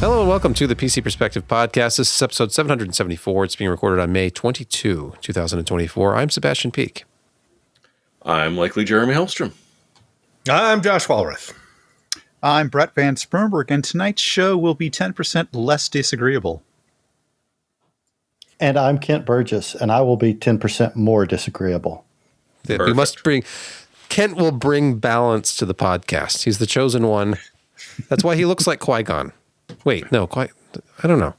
Hello and welcome to the PC Perspective Podcast. This is episode 774. It's being recorded on May 22, 2024. I'm Sebastian Peak. I'm likely Jeremy Hellstrom. I'm Josh Walrath. I'm Brett Van Spernberg, and tonight's show will be 10% less disagreeable. And I'm Kent Burgess, and I will be 10% more disagreeable. We must bring... Kent will bring balance to the podcast. He's the chosen one. That's why he looks like Qui-Gon. Wait, no, I don't know.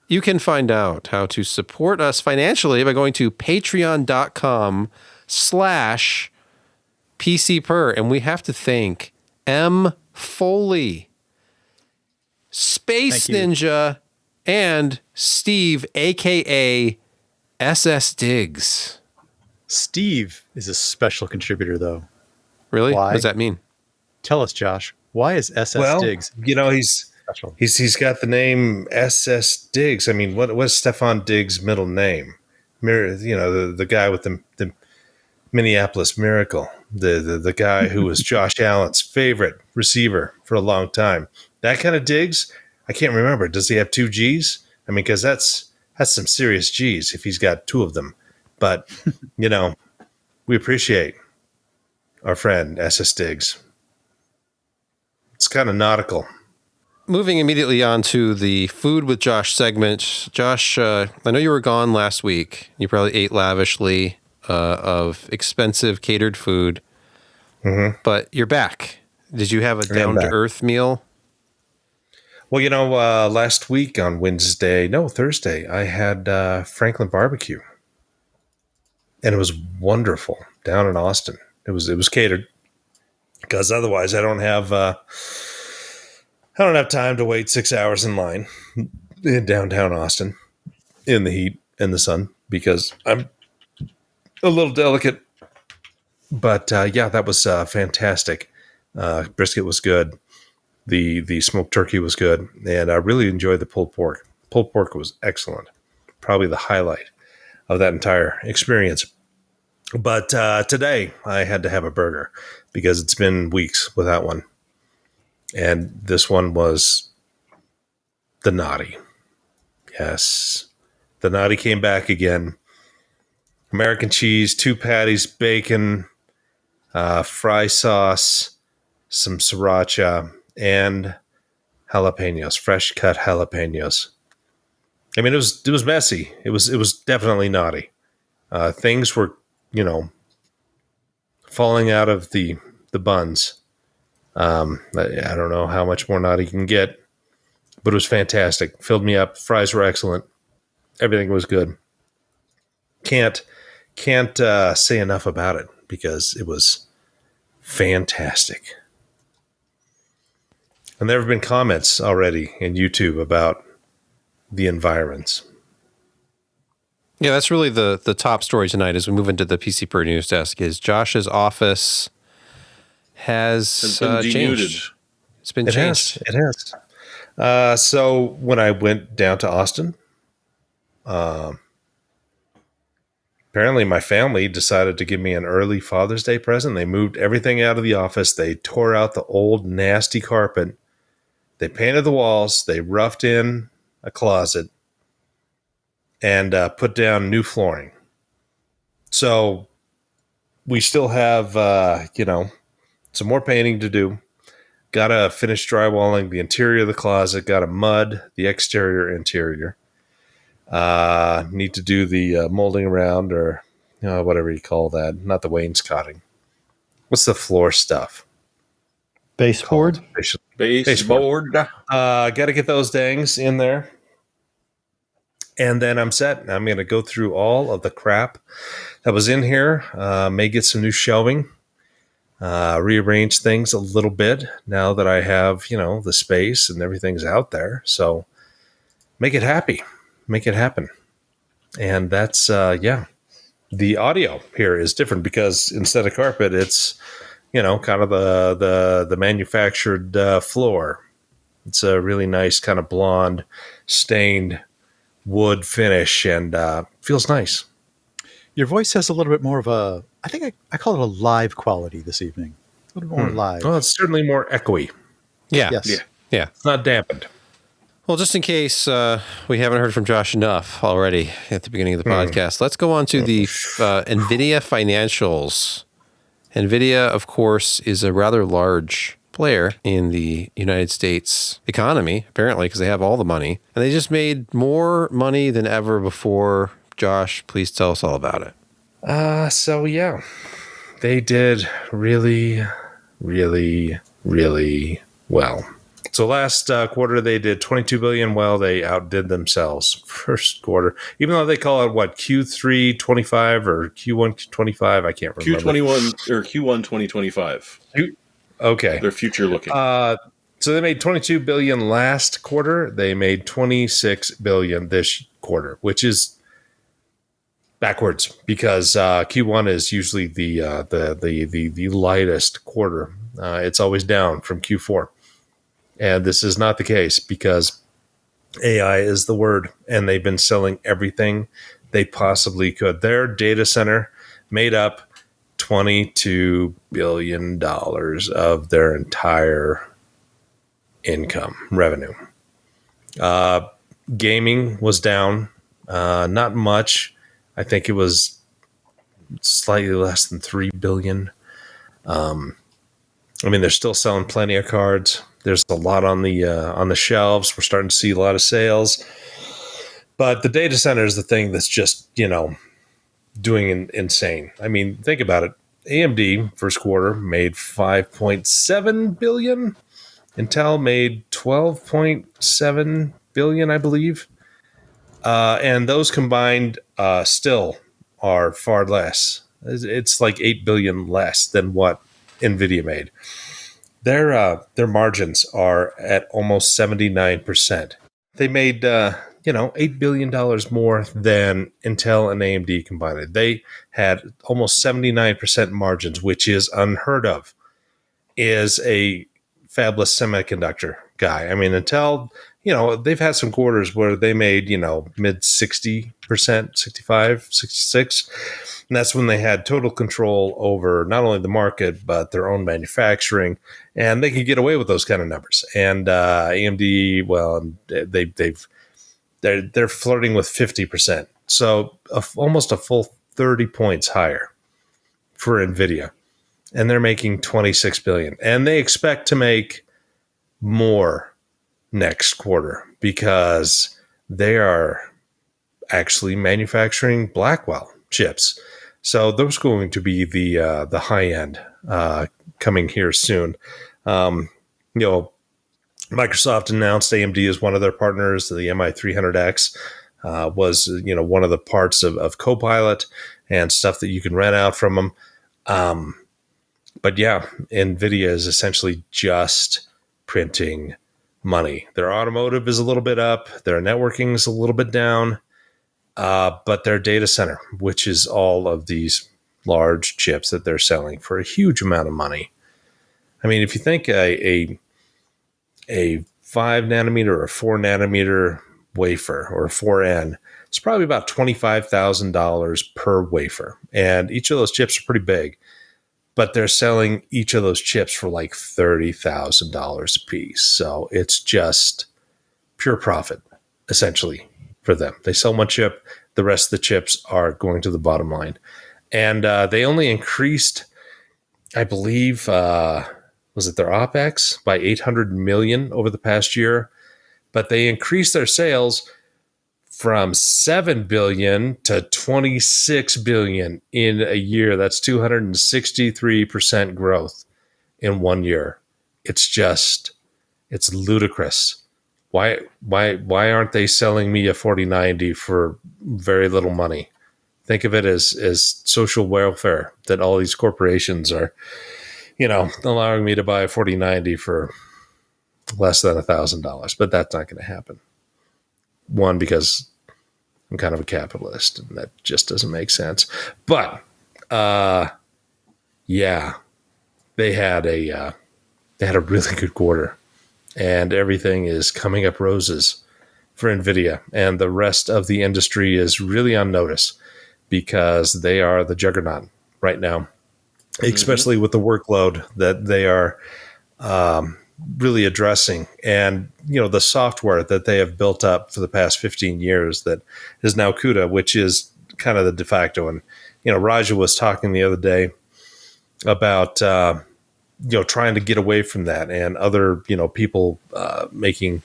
You can find out how to support us financially by going to patreon.com/PCPer. And we have to thank M. Foley, Space Ninja, and Steve, a.k.a. SS Diggs. Steve is a special contributor, though. Really? Why? What does that mean? Tell us, Josh. Why is SS Diggs? You know, he's got the name SS Diggs. I mean, what's Stefan Diggs' middle name? You know, the guy with the Minneapolis Miracle, the guy who was Josh Allen's favorite receiver for a long time. That kind of Diggs, I can't remember. Does he have two G's? I mean, because that's some serious G's if he's got two of them. But, you know, we appreciate our friend SS Diggs. It's kind of nautical. Moving immediately on to the Food with Josh segment. Josh, I know you were gone last week. You probably ate lavishly of expensive catered food, but you're back. Did you have a down-to-earth meal? Well, you know, last week on Thursday, I had Franklin barbecue, and it was wonderful down in Austin. It was catered because otherwise I don't have time to wait 6 hours in line in downtown Austin in the heat and the sun because I'm a little delicate. But yeah, that was fantastic. Brisket was good. The smoked turkey was good, and I really enjoyed the pulled pork. Pulled pork was excellent. Probably the highlight of that entire experience. But today I had to have a burger because it's been weeks without one. And this one was the Naughty. Yes. The Naughty came back again. American cheese, 2 patties, bacon, fry sauce, some sriracha, and jalapenos, fresh cut jalapenos. I mean, it was messy. It was definitely naughty. Things were, you know, falling out of the buns. I don't know how much more naughty you can get, but it was fantastic. Filled me up. Fries were excellent. Everything was good. Can't say enough about it because it was fantastic. And there have been comments already in YouTube about the environs. Yeah, that's really the top story tonight as we move into the PCPer news desk is Josh's office has been changed. It's been changed. It has. So when I went down to Austin, apparently my family decided to give me an early Father's Day present. They moved everything out of the office. They tore out the old nasty carpet. They painted the walls. They roughed in a closet and put down new flooring. So we still have, some more painting to do. Got to finish drywalling the interior of the closet. Got to mud the exterior, interior. Need to do the molding around or whatever you call that. Not the wainscoting. What's the floor stuff? Baseboard? Baseboard. Got to get those dangs in there. And then I'm set. I'm going to go through all of the crap that was in here. May get some new shelving. Rearrange things a little bit now that I have, the space and everything's out there. So make it happy. Make it happen. And that's, the audio here is different because instead of carpet, it's, kind of the manufactured floor. It's a really nice kind of blonde stained wood finish and feels nice. Your voice has a little bit more of a, I think I call it a live quality this evening. A little more live. Well, it's certainly more echoey. Yeah. Yes. Yeah. It's not dampened. Well, just in case we haven't heard from Josh enough already at the beginning of the podcast, let's go on to the NVIDIA financials. NVIDIA, of course, is a rather large player in the United States economy, apparently, because they have all the money. And they just made more money than ever before. Josh, please tell us all about it. So yeah, they did really, really, really well. So last quarter they did 22 billion. Well, they outdid themselves first quarter, even though they call it what, Q3 25 or Q1 25. I can't remember. Q21 or Q1 2025. Okay, They're future looking. So they made 22 billion last quarter. They made 26 billion this quarter, which is backwards because Q1 is usually the lightest quarter. It's always down from Q4. And this is not the case because AI is the word, and they've been selling everything they possibly could. Their data center made up $22 billion of their entire income revenue. Gaming was down, not much. I think it was slightly less than 3 billion. I mean, they're still selling plenty of cards. There's a lot on the shelves. We're starting to see a lot of sales. But the data center is the thing that's just, doing insane. I mean, think about it. AMD first quarter made 5.7 billion. Intel made 12.7 billion, I believe. And those combined still are far less. It's like 8 billion less than what NVIDIA made. Their margins are at almost 79%. They made $8 billion more than Intel and AMD combined. They had almost 79% margins, which is unheard of. Is a fabless semiconductor guy. I mean, Intel, they've had some quarters where they made, mid 60%, 65, 66. And that's when they had total control over not only the market, but their own manufacturing. And they could get away with those kind of numbers. And AMD, well, they're flirting with 50%. So almost a full 30 points higher for NVIDIA. And they're making 26 billion. And they expect to make more next quarter because they are actually manufacturing Blackwell chips. So those are going to be the high end coming here soon. Microsoft announced AMD is one of their partners. The MI300X was one of the parts of Copilot and stuff that you can rent out from them. But yeah, NVIDIA is essentially just printing money. Their automotive is a little bit up. Their networking is a little bit down. But their data center, which is all of these large chips that they're selling for a huge amount of money. I mean, if you think a 5 nanometer or 4 nanometer wafer or a 4N, it's probably about $25,000 per wafer. And each of those chips are pretty big. But they're selling each of those chips for like $30,000 a piece. So it's just pure profit, essentially, for them. They sell one chip. The rest of the chips are going to the bottom line. And they only increased, I believe, was it their OPEX by 800 million over the past year? But they increased their sales from 7 billion to 26 billion in a year. That's 263% growth in 1 year. It's ludicrous. Why aren't they selling me a 4090 for very little money? Think of it as social welfare that all these corporations are, allowing me to buy a 4090 for less than $1,000. But that's not going to happen. One, because I'm kind of a capitalist, and that just doesn't make sense. But yeah, they had a really good quarter, and everything is coming up roses for NVIDIA, and the rest of the industry is really on notice because they are the juggernaut right now, especially with the workload that they are really addressing. And, the software that they have built up for the past 15 years that is now CUDA, which is kind of the de facto. And, Raja was talking the other day about, trying to get away from that, and other, people making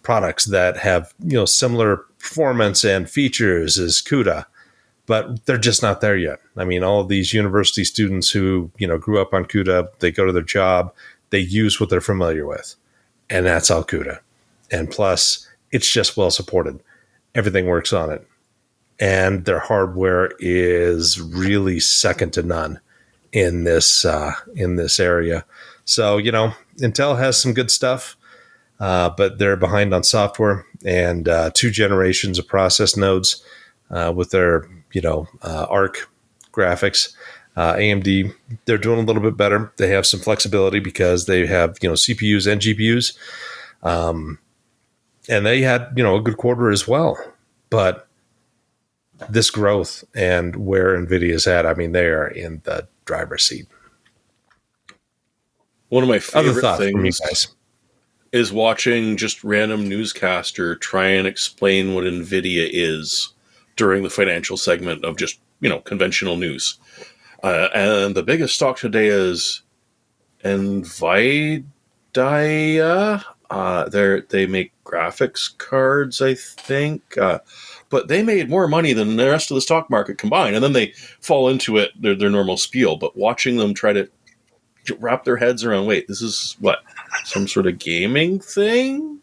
products that have, similar performance and features as CUDA, but they're just not there yet. I mean, all of these university students who, grew up on CUDA, they go to their job, they use what they're familiar with, and that's all CUDA. And plus, it's just well supported. Everything works on it. And their hardware is really second to none in this area. So, Intel has some good stuff, but they're behind on software, and 2 generations of process nodes with their, ARC graphics. AMD, they're doing a little bit better. They have some flexibility because they have, CPUs and GPUs. And they had, a good quarter as well. But this growth and where NVIDIA's at, I mean, they are in the driver's seat. One of my favorite from you things guys is watching just random newscaster try and explain what NVIDIA is during the financial segment of just, conventional news. And the biggest stock today is NVIDIA. They make graphics cards, I think. But they made more money than the rest of the stock market combined. And then they fall into it, their normal spiel. But watching them try to wrap their heads around, wait, this is what? Some sort of gaming thing?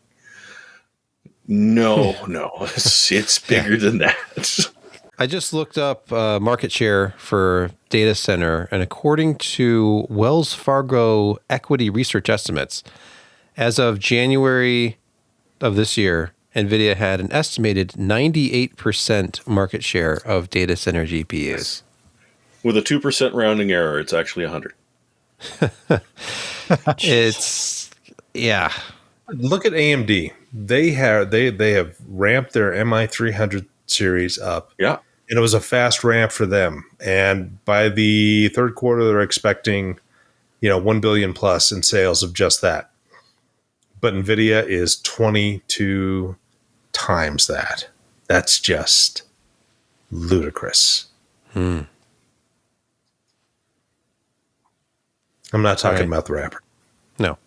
No. It's bigger than that. I just looked up market share for data center, and according to Wells Fargo equity research estimates, as of January of this year, NVIDIA had an estimated 98% market share of data center GPUs. With a 2% rounding error, it's actually 100. Yeah. look at AMD. They have ramped their MI300 series up. Yeah. And it was a fast ramp for them. And by the third quarter, they're expecting, 1 billion plus in sales of just that. But NVIDIA is 22 times that. That's just ludicrous. I'm not talking about the rapper. No.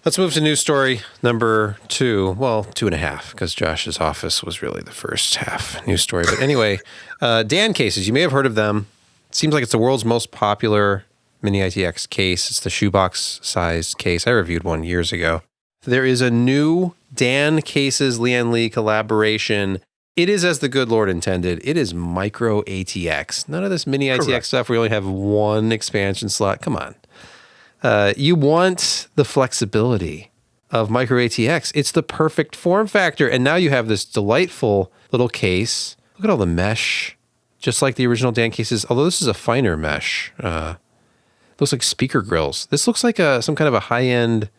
Let's move to news story number 2. Well, 2.5, because Josh's office was really the first half news story. But anyway, Dan cases. You may have heard of them. It seems like it's the world's most popular mini-ATX case. It's the shoebox-sized case. I reviewed one years ago. There is a new Dan Cases Lian Li collaboration. It is as the good Lord intended. It is micro-ATX. None of this mini-ATX stuff. We only have one expansion slot. Come on. You want the flexibility of micro-ATX. It's the perfect form factor. And now you have this delightful little case. Look at all the mesh, just like the original Dan cases, although this is a finer mesh. Looks like speaker grills. This looks like some kind of a high-end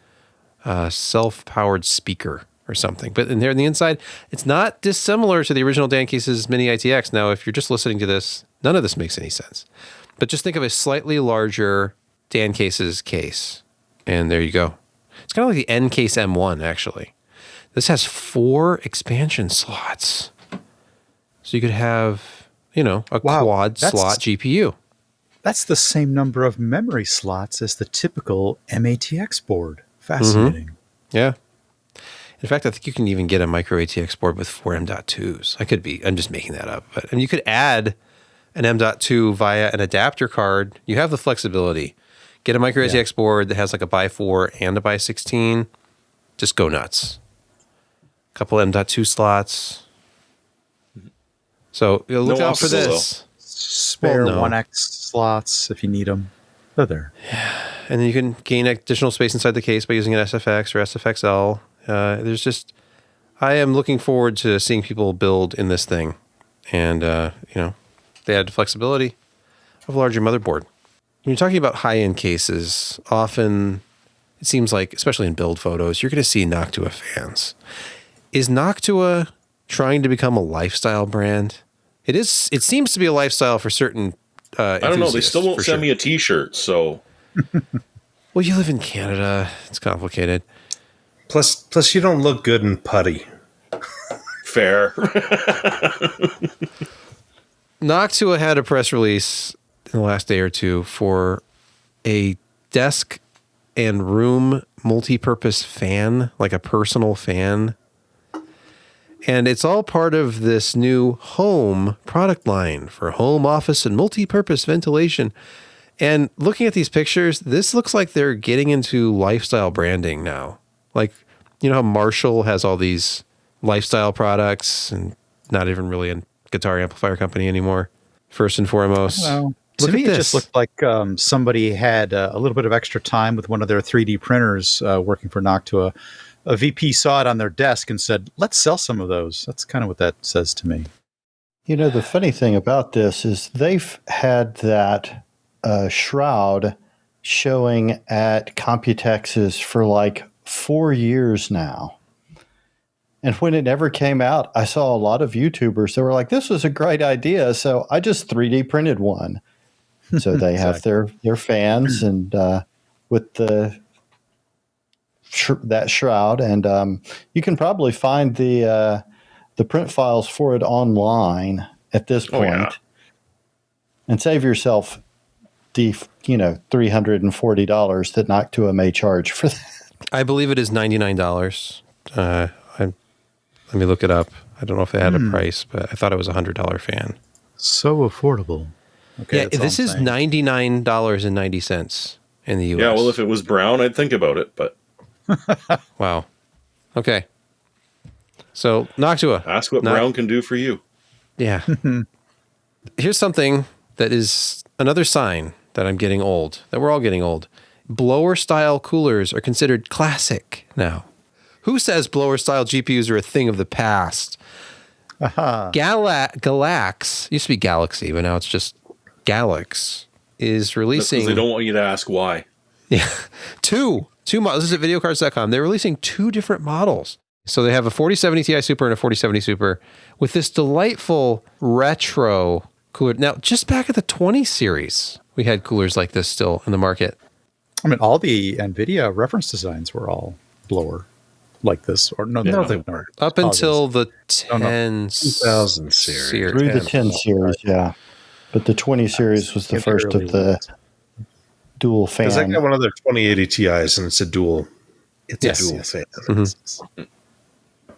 self-powered speaker or something. But in there on the inside, it's not dissimilar to the original Dan cases mini-ATX. Now, if you're just listening to this, none of this makes any sense. But just think of a slightly larger Dan cases case. And there you go. It's kind of like the N case M1, actually. This has 4 expansion slots. So you could have, a quad slot GPU. That's the same number of memory slots as the typical mATX board. Fascinating. Mm-hmm. Yeah. In fact, I think you can even get a micro-ATX board with 4 M.2s. I'm just making that up. But you could add an M.2 via an adapter card. You have the flexibility. Get a micro-ATX board that has like a by4 and a by16. Just go nuts. A couple M.2 slots. So look out for this. Spare 1X slots if you need them. They're there. Yeah. And then you can gain additional space inside the case by using an SFX or SFXL. I am looking forward to seeing people build in this thing. And, they add flexibility of a larger motherboard. When you're talking about high-end cases, often it seems like, especially in build photos, you're going to see Noctua fans. Is Noctua trying to become a lifestyle brand? It is. It seems to be a lifestyle for certain I don't know. They still won't send me a T-shirt, so... Well, you live in Canada. It's complicated. Plus, you don't look good in putty. Fair. Noctua had a press release in the last day or two for a desk and room multi-purpose fan, like a personal fan. And it's all part of this new home product line for home office and multi-purpose ventilation. And looking at these pictures, this looks like they're getting into lifestyle branding now. Like, you know how Marshall has all these lifestyle products and not even really a guitar amplifier company anymore, first and foremost. Well, Look to me, at it just this. looked like somebody had a little bit of extra time with one of their 3D printers working for Noctua. A VP saw it on their desk and said, let's sell some of those. That's kind of what that says to me. You know, the funny thing about this is they've had that shroud showing at Computexes for like 4 years now. And when it never came out, I saw a lot of YouTubers that were like, this was a great idea. So I just 3D printed one. So they have their fans and with that shroud. And you can probably find the print files for it online at this point. Oh, yeah. And save yourself the $340 that Noctua may charge for that. I believe it is $99. Let me look it up. I don't know if they had a price, but I thought it was a $100 fan. So affordable. Okay, Yeah, that's all this I'm is saying. $99.90 in the US. Yeah, well, if it was brown, I'd think about it, but Wow. Okay. So, Noctua. ask what brown can do for you. Yeah. Here's something that is another sign that I'm getting old, that we're all getting old. Blower-style coolers are considered classic now. Who says blower-style GPUs are a thing of the past? Galax, used to be Galaxy, but now it's just Galax, is That's releasing... because they don't want you to ask why. Yeah, two models. This is at videocards.com. They're releasing two different models. So they have a 4070 Ti Super and a 4070 Super with this delightful retro cooler. Now, just back at the 20 series, we had coolers like this still in the market. I mean, all the NVIDIA reference designs were all blower like this. Or no, they weren't. Up until the 10 2000 series. Through the 10 series, yeah. But the 20 series was the first of the dual fan. Because I got one of their 2080 Ti's and it's a dual. It's Yes. a dual fan. Mm-hmm.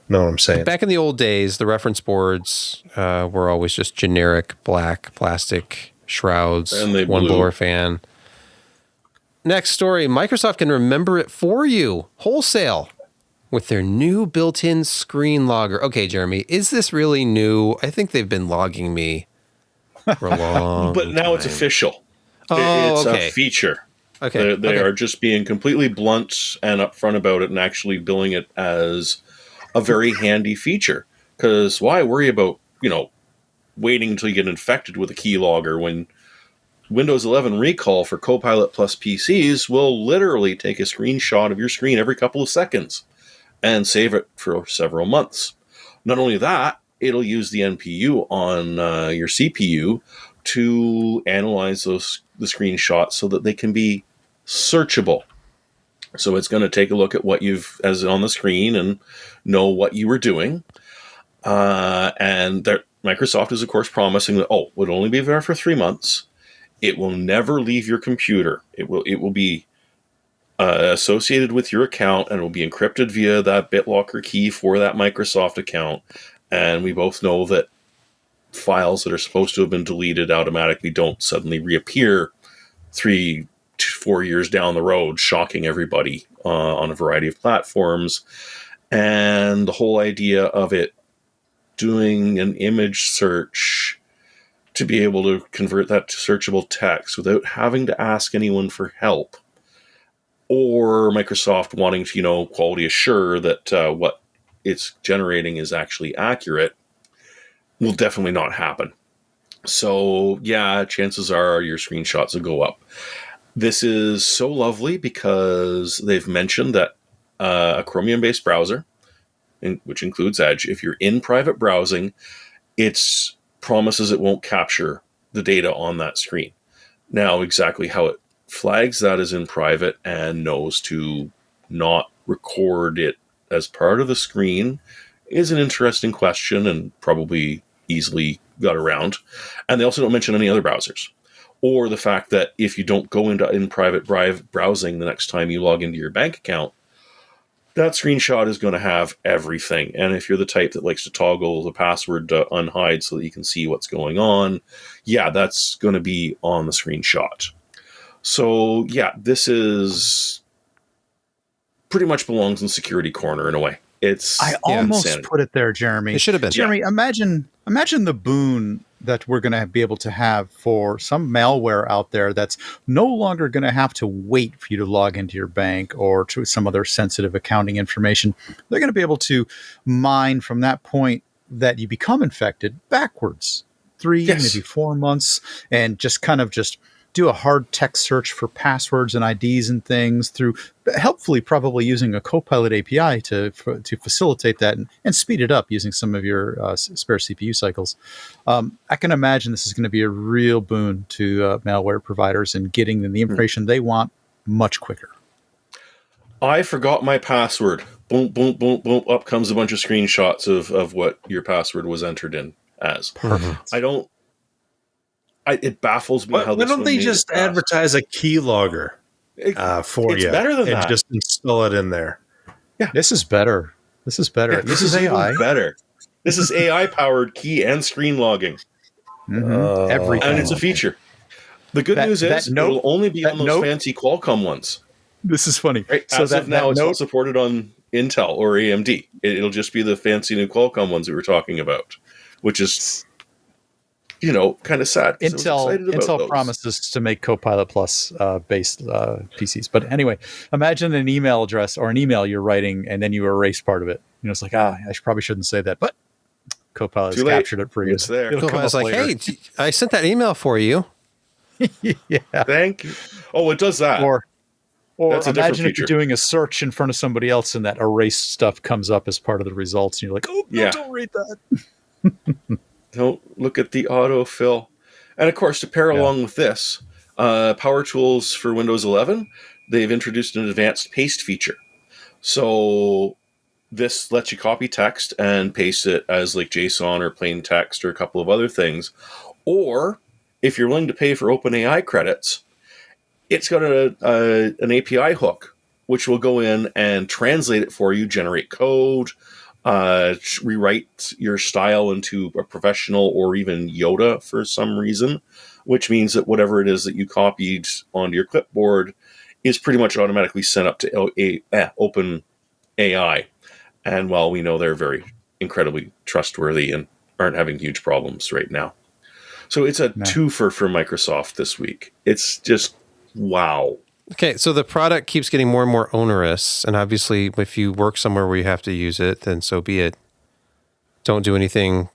Know what I'm saying? Back in the old days, the reference boards were always just generic black plastic shrouds, And they one blew. blower fan. Next story, Microsoft can remember it for you wholesale with their new built-in screen logger. Okay, Jeremy, is this really new? I think they've been logging me for a long But now it's time. official. Oh, It's okay. a feature. Okay. They are just being completely blunt and upfront about it and actually billing it as a very handy feature. Because why worry about, waiting until you get infected with a keylogger when Windows 11 Recall for Copilot Plus PCs will literally take a screenshot of your screen every couple of seconds and save it for several months. Not only that, it'll use the NPU on your CPU to analyze the screenshots so that they can be searchable. So it's going to take a look at what you've as on the screen and know what you were doing. And Microsoft is, of course, promising that, it'll only be there for 3 months. It will never leave your computer. It will be associated with your account and it will be encrypted via that BitLocker key for that Microsoft account. And we both know that files that are supposed to have been deleted automatically don't suddenly reappear 3 to 4 years down the road, shocking everybody on a variety of platforms. And the whole idea of it doing an image search to be able to convert that to searchable text without having to ask anyone for help, or Microsoft wanting to, quality assure that what it's generating is actually accurate, will definitely not happen. So, yeah, chances are your screenshots will go up. This is so lovely because they've mentioned that a Chromium-based browser, which includes Edge, if you're in private browsing, it promises it won't capture the data on that screen. Now, exactly how it flags that as in private and knows to not record it as part of the screen is an interesting question and probably easily got around. And they also don't mention any other browsers. Or the fact that if you don't go into in private browsing the next time you log into your bank account, that screenshot is going to have everything. And if you're the type that likes to toggle the password to unhide so that you can see what's going on, yeah, that's going to be on the screenshot. So, yeah, this is pretty much belongs in security corner in a way. I almost insanity. put it there, Jeremy. It should have been. Jeremy, imagine the boon that we're going to be able to have for some malware out there that's no longer going to have to wait for you to log into your bank or to some other sensitive accounting information. They're going to be able to mine from that point that you become infected backwards, 3, maybe 4 months, and just kind of just do a hard text search for passwords and IDs and things through, helpfully probably using a Copilot API to facilitate that and speed it up using some of your spare CPU cycles. I can imagine this is going to be a real boon to malware providers and getting them the information they want much quicker. I forgot my password. Boom, boom, boom, boom. Up comes a bunch of screenshots of what your password was entered in as. Perfect. It baffles me how why don't they just advertise a keylogger for you? It's better than that. Just install it in there. Yeah, this is better. This is better. Yeah, this is AI. Better. This is AI powered key and screen logging. Everything, and it's a feature. The good news is it'll only be on those fancy Qualcomm ones. This is funny. Right? So as of now, it's not supported on Intel or AMD. It'll just be the fancy new Qualcomm ones we were talking about, which is, kind of sad. Intel promises to make Copilot Plus based PCs. But anyway, imagine an email address or an email you're writing and then you erase part of it. It's like, I probably shouldn't say that, but Copilot has captured it for you. It's there. Copilot's like, hey, I sent that email for you. Yeah. Thank you. Oh, it does that. Or imagine if you're doing a search in front of somebody else and that erased stuff comes up as part of the results. And you're like, no, don't read that. Don't look at the autofill. And of course, to pair along with this, Power Tools for Windows 11, they've introduced an advanced paste feature. So this lets you copy text and paste it as like JSON or plain text or a couple of other things. Or if you're willing to pay for OpenAI credits, it's got an API hook, which will go in and translate it for you, generate code, rewrite your style into a professional or even Yoda for some reason, which means that whatever it is that you copied onto your clipboard is pretty much automatically sent up to OpenAI. And while we know they're very incredibly trustworthy and aren't having huge problems right now. So it's a twofer for Microsoft this week. It's just, wow. Okay, so the product keeps getting more and more onerous, and obviously if you work somewhere where you have to use it, then so be it. Don't do anything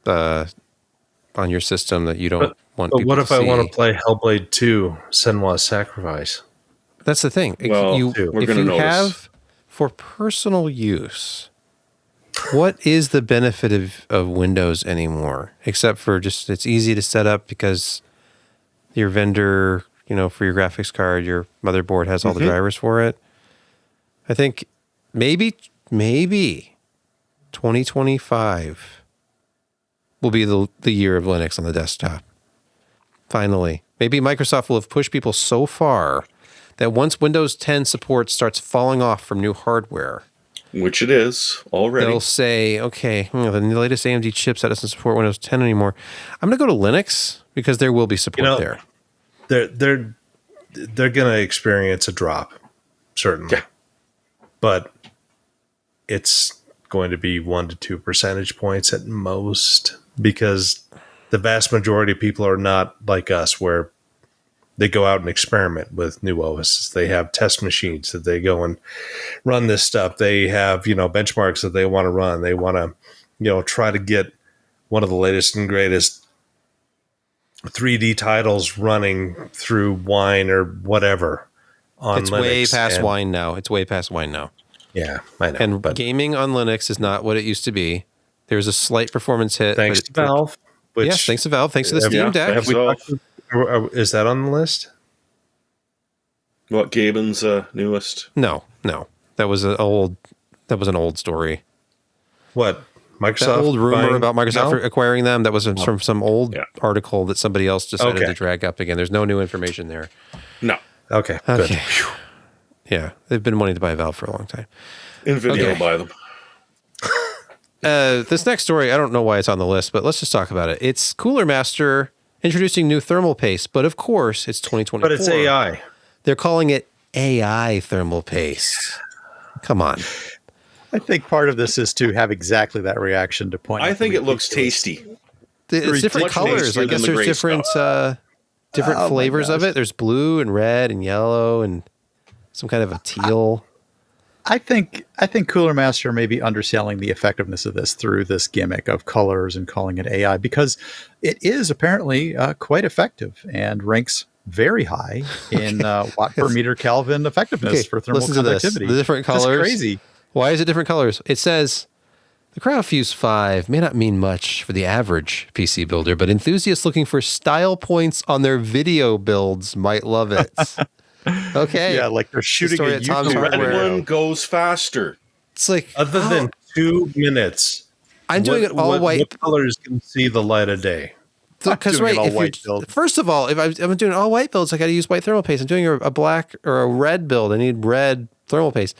on your system that you don't want people to see. But what if I want to play Hellblade 2, Senua's Sacrifice? That's the thing. Well, if you have for personal use, what is the benefit of Windows anymore? Except for just it's easy to set up because your vendor, for your graphics card, your motherboard has all the drivers for it. I think maybe 2025 will be the year of Linux on the desktop. Finally. Maybe Microsoft will have pushed people so far that once Windows 10 support starts falling off from new hardware, which it is already, they'll say, okay, the latest AMD chipset doesn't support Windows 10 anymore. I'm going to go to Linux because there will be support there. They're going to experience a drop, certainly. Yeah. But it's going to be 1 to 2 percentage points at most, because the vast majority of people are not like us, where they go out and experiment with new OSs. They have test machines that they go and run this stuff. They have, benchmarks that they want to run. They want to, try to get one of the latest and greatest 3D titles running through Wine or whatever on It's Linux. way past Wine now. It's way past Wine now. Yeah, I know. And gaming on Linux is not what it used to be. There's a slight performance hit. Thanks to Valve. Yes, thanks to Valve. Thanks to the Steam Deck. Is that on the list? What, Gaben's newest? No. That was an old story. What? Microsoft? That old rumor buying about Microsoft Dell? acquiring them, that was from some old Yeah. article that somebody else decided Okay. to drag up again. There's no new information there. No. Okay, Okay. good. Yeah, they've been wanting to buy Valve for a long time. NVIDIA Okay. will buy them. This next story, I don't know why it's on the list, but let's just talk about it. It's Cooler Master introducing new thermal paste, but of course it's 2024. But it's AI. They're calling it AI thermal paste. Come on. I think part of this is to have exactly that reaction to point. I out think the it looks ridiculous- tasty. It's different much colors. tastier I guess than the there's gray different different Oh my flavors of gosh. it. There's blue and red and yellow and some kind of a teal. I think Cooler Master may be underselling the effectiveness of this through this gimmick of colors and calling it AI, because it is apparently quite effective and ranks very high in watt per meter Kelvin effectiveness Okay, for thermal listen to this. conductivity. The different That's colors. crazy. Why is it different colors? It says the CryoFuse 5 may not mean much for the average PC builder, but enthusiasts looking for style points on their video builds might love it. Okay. Yeah, like they're shooting story a at Tom's YouTube The red Hardware. one goes faster. It's like, Other than 2 minutes, I'm doing it all white. What colors can see the light of day? Because doing right, an all if white you build. first of all, if I'm doing all white builds, I got to use white thermal paste. I'm doing a black or a red build. I need red thermal paste,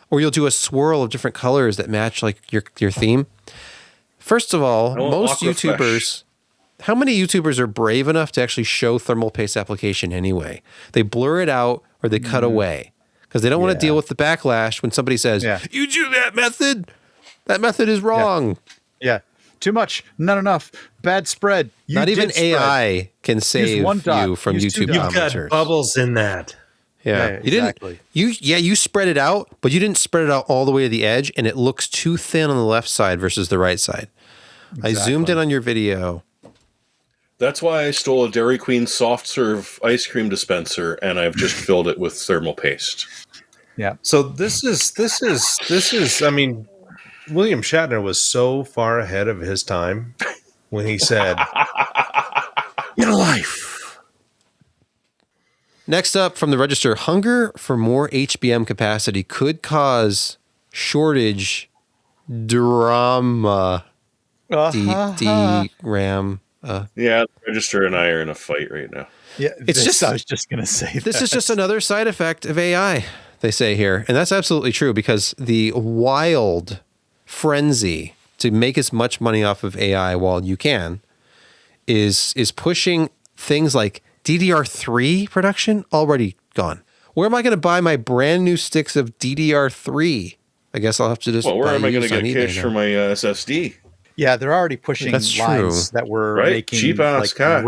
or you'll do a swirl of different colors that match like your theme. First of all, I want most aqua YouTubers, fresh. how many YouTubers are brave enough to actually show thermal paste application anyway? They blur it out or they cut away because they don't want to Yeah. deal with the backlash when somebody says, Yeah. "You do that method. That method is wrong." Yeah, too much, not enough, bad spread. You Not even did spread. AI can save one dot, you from use two YouTube dots. You've got commenters. bubbles in that. Yeah, Yeah, you exactly. didn't. You spread it out, but you didn't spread it out all the way to the edge, and it looks too thin on the left side versus the right side. I zoomed in on your video. That's why I stole a Dairy Queen soft serve ice cream dispenser, and I've just filled it with thermal paste. Yeah, So this is. I mean, William Shatner was so far ahead of his time when he said, "In a life." Next up from the register, hunger for more HBM capacity could cause shortage drama. DRAM. Yeah, the register and I are in a fight right now. yeah. It's just- I was just gonna say This that. is just another side effect of AI, they say here. And that's absolutely true because the wild frenzy to make as much money off of AI while you can is pushing things like DDR3 production already gone. Where am I going to buy my brand new sticks of DDR3? I guess I'll have to just Well, where buy am I going to used on get eBay cash now. for my SSD? Yeah, they're already pushing That's lines true. that were Right? making Cheap-ass like cash.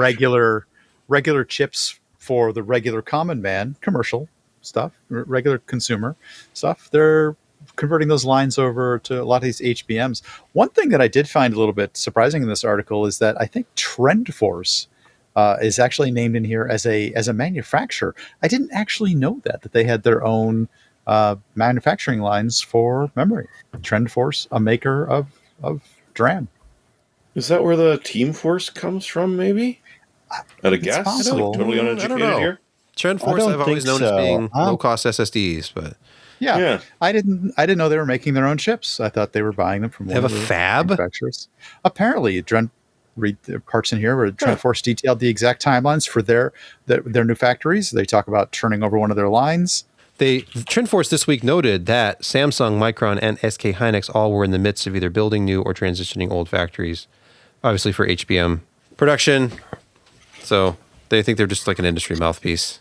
regular chips for the regular common man, commercial stuff, regular consumer stuff. They're converting those lines over to a lot of these HBMs. One thing that I did find a little bit surprising in this article is that I think TrendForce is actually named in here as a manufacturer. I didn't actually know that they had their own manufacturing lines for memory. TrendForce, a maker of DRAM. Is that where the Team Force comes from, maybe? At a guess? possible. Like, totally I don't uneducated know. here? TrendForce don't I've always think known as so. being low-cost SSDs, but Yeah. Yeah. I didn't know they were making their own chips. I thought they were buying them from They one have of a the fab? manufacturers. Apparently, read the parts in here where TrendForce detailed the exact timelines for their new factories. They talk about turning over one of their lines. TrendForce this week noted that Samsung, Micron, and SK Hynix all were in the midst of either building new or transitioning old factories, obviously for HBM production. So they think they're just like an industry mouthpiece.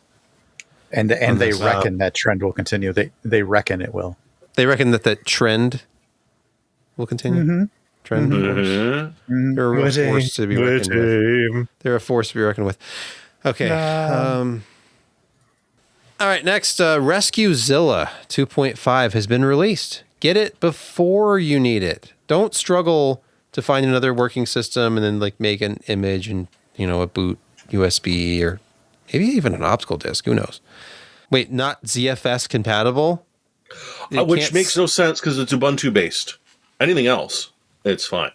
And they this. reckon that trend will continue. They reckon it will. They reckon that trend will continue. Trend force. They're a real force to be reckoned with. They're a force to be reckoned with. Okay. All right. Next, RescueZilla 2.5 has been released. Get it before you need it. Don't struggle to find another working system and then like make an image and a boot USB or maybe even an optical disc. Who knows? Wait, not ZFS compatible? Which makes no sense because it's Ubuntu based. Anything else, it's fine.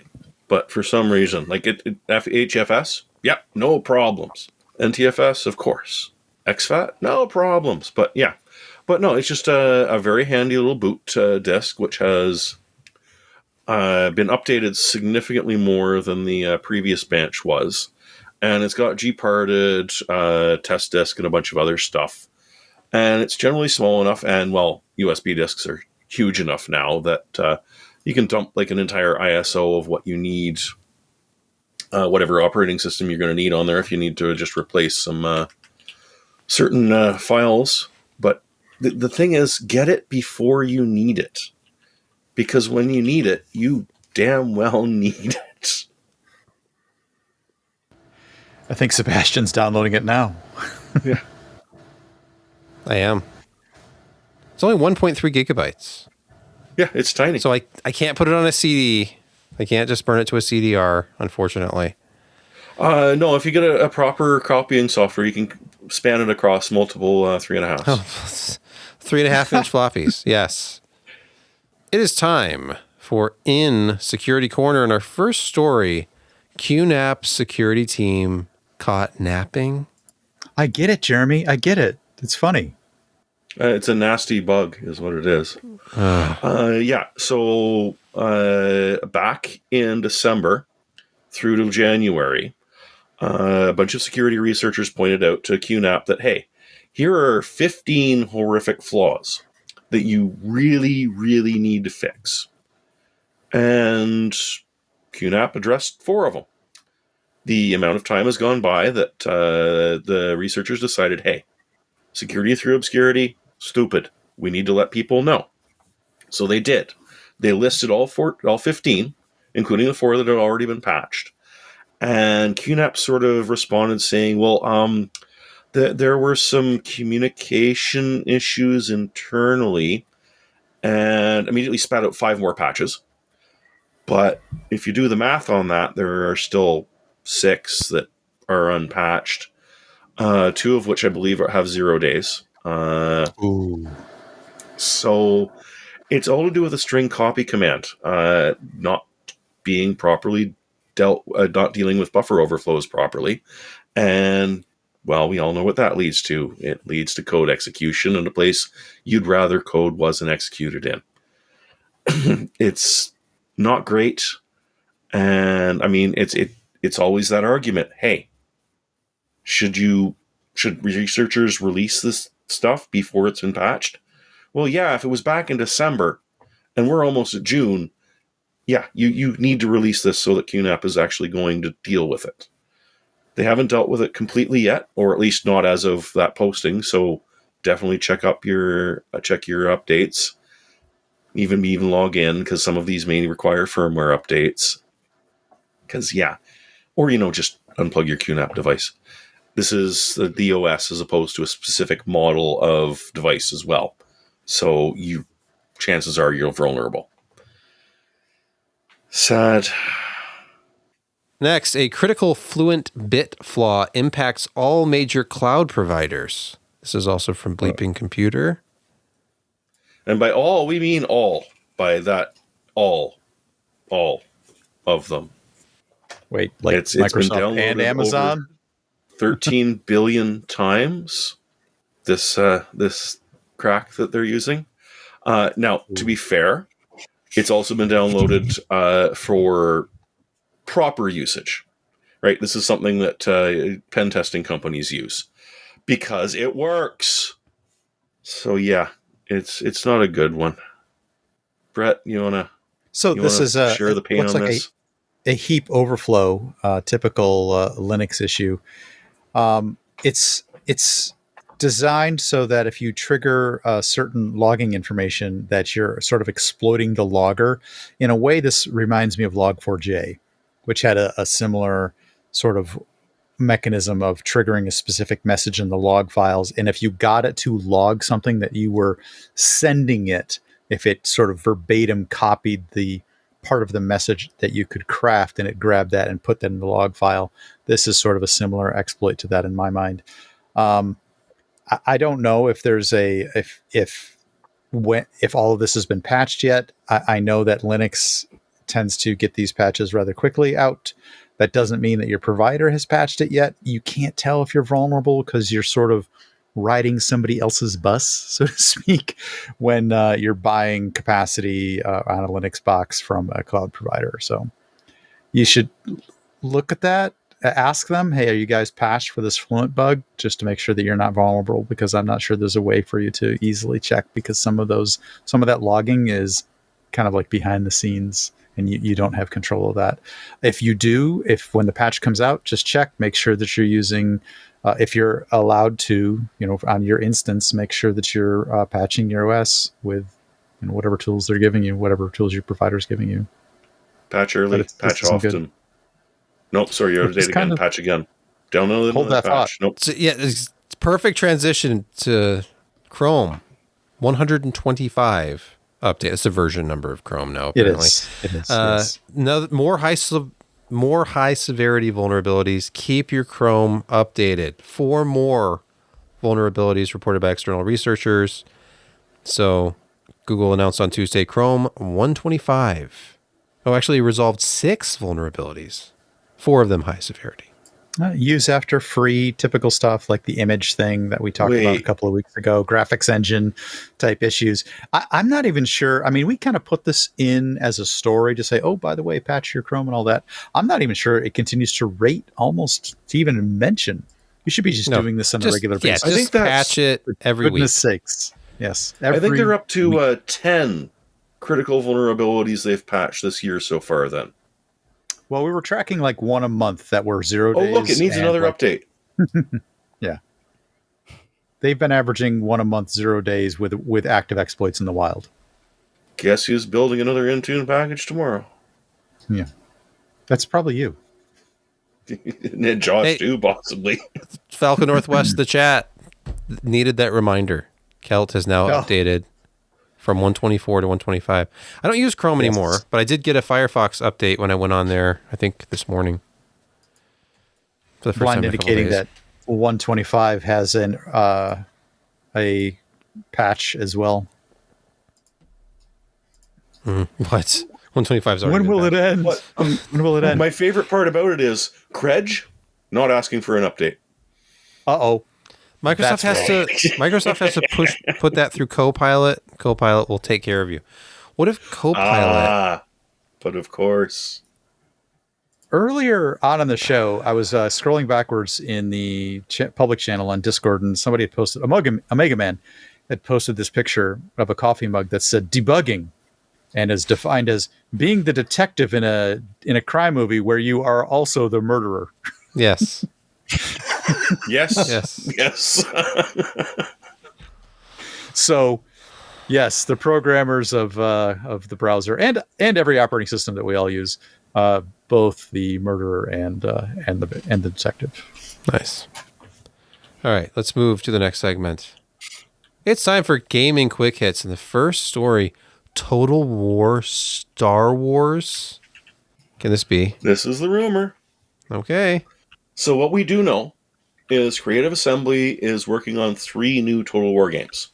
But for some reason, like HFS, yep, no problems. NTFS, of course. exFAT, no problems. But yeah, but no, it's just a very handy little boot disk, which has been updated significantly more than the previous bench was. And it's got G-parted test disk and a bunch of other stuff. And it's generally small enough, and, well, USB disks are huge enough now that you can dump like an entire ISO of what you need, whatever operating system you're going to need on there if you need to just replace some certain files. But the thing is, get it before you need it. Because when you need it, you damn well need it. I think Sebastian's downloading it now. Yeah. I am. It's only 1.3 gigabytes. Yeah, it's tiny. So I can't put it on a CD. I can't just burn it to a CDR, unfortunately. No, if you get a proper copying software, you can span it across multiple 3.5. Oh, 3.5-inch floppies. Yes. It is time for In Security Corner. And our first story, QNAP security team caught napping. I get it, Jeremy. I get it. It's funny. It's a nasty bug, is what it is. Yeah, so back in December through to January, a bunch of security researchers pointed out to QNAP that, hey, here are 15 horrific flaws that you really, really need to fix. And QNAP addressed 4 of them. The amount of time has gone by that the researchers decided, hey, security through obscurity, stupid. We need to let people know. So they did. They listed all 15, including the 4 that had already been patched. And QNAP sort of responded saying, well, there were some communication issues internally, and immediately spat out 5 more patches. But if you do the math on that, there are still 6 that are unpatched. 2 of which I believe have 0 days. Ooh. So it's all to do with the string copy command not being properly not dealing with buffer overflows properly. And, well, we all know what that leads to. It leads to code execution in a place you'd rather code wasn't executed in. It's not great. And, I mean, it's always that argument. Hey, should researchers release this stuff before it's been patched? Well, yeah, if it was back in December and we're almost at June, yeah, you need to release this so that QNAP is actually going to deal with it. They haven't dealt with it completely yet, or at least not as of that posting, so definitely check your updates. Even log in, because some of these may require firmware updates. Because, yeah. Or, just unplug your QNAP device. This is the OS as opposed to a specific model of device as well. So chances are you're vulnerable. Sad. Next, a critical fluent bit flaw impacts all major cloud providers. This is also from Bleeping Computer. And by all, we mean all. By that, all of them. Wait, like it's been Microsoft downloaded and Amazon? over 13 billion times. This crack that they're using. Now, to be fair, it's also been downloaded for proper usage, right? This is something that pen testing companies use because it works. So yeah, it's not a good one. Brett, you wanna? So you this wanna is share the pain looks on like this. a heap overflow, typical Linux issue. It's designed so that if you trigger certain logging information, that you're sort of exploiting the logger. In a way, this reminds me of Log4j, which had a similar sort of mechanism of triggering a specific message in the log files. And if you got it to log something that you were sending it, if it sort of verbatim copied the part of the message that you could craft and it grabbed that and put that in the log file, this is sort of a similar exploit to that in my mind. I don't know if there's if all of this has been patched yet. I know that Linux tends to get these patches rather quickly out. That doesn't mean that your provider has patched it yet. You can't tell if you're vulnerable because you're sort of riding somebody else's bus, so to speak, when you're buying capacity on a Linux box from a cloud provider. So you should look at that. Ask them, hey, are you guys patched for this Fluent bug? Just to make sure that you're not vulnerable, because I'm not sure there's a way for you to easily check, because some of that logging is kind of like behind the scenes, and you don't have control of that. If you do, when the patch comes out, just check, make sure that you're using, if you're allowed to, on your instance, make sure that you're patching your OS with whatever tools they're giving you, whatever tools your provider's giving you. Patch early, patch often. Good. Nope, sorry, you're out of date again. Patch again. Download another patch. Nope. So, yeah, it's perfect transition to Chrome. 125 update. It's the version number of Chrome now, apparently. It is. Yes. More high severity vulnerabilities. Keep your Chrome updated. 4 more vulnerabilities reported by external researchers. So Google announced on Tuesday, Chrome 125. Oh, actually resolved 6 vulnerabilities. 4 of them high severity. Use after free, typical stuff like the image thing that we talked about a couple of weeks ago, graphics engine type issues. I'm not even sure. I mean, we kind of put this in as a story to say, oh, by the way, patch your Chrome and all that. I'm not even sure it continues to rate almost to even mention. You should be doing this on a regular basis. I think patch it every week. Goodness sakes. Yes. I think they're up to 10 critical vulnerabilities they've patched this year so far then. Well, we were tracking like 1 a month that were 0 days. Oh, look, it needs another update. Yeah. They've been averaging 1 a month, 0 days with active exploits in the wild. Guess who's building another Intune package tomorrow? Yeah. That's probably you. And Josh, too, possibly. Falcon Northwest, the chat, needed that reminder. Kelt has now updated from 124 to 125. I don't use Chrome anymore, but I did get a Firefox update when I went on there, I think this morning. For the first Blind time indicating that 125 has a patch as well. What? 125 is already When will it end? When will it end? My favorite part about it is Credge not asking for an update. Uh-oh. Microsoft has to put that through Copilot. Copilot will take care of you. What if Copilot? But of course. Earlier on the show, I was scrolling backwards in the public channel on Discord, and somebody had posted, a Mega Man had posted this picture of a coffee mug that said debugging, and is defined as being the detective in a crime movie where you are also the murderer. Yes. Yes. So, yes, the programmers of the browser and every operating system that we all use, both the murderer and the detective. Nice. All right, let's move to the next segment. It's time for gaming quick hits, and the first story: Total War Star Wars. Can this be? This is the rumor. Okay. So what we do know is Creative Assembly is working on 3 new Total War games.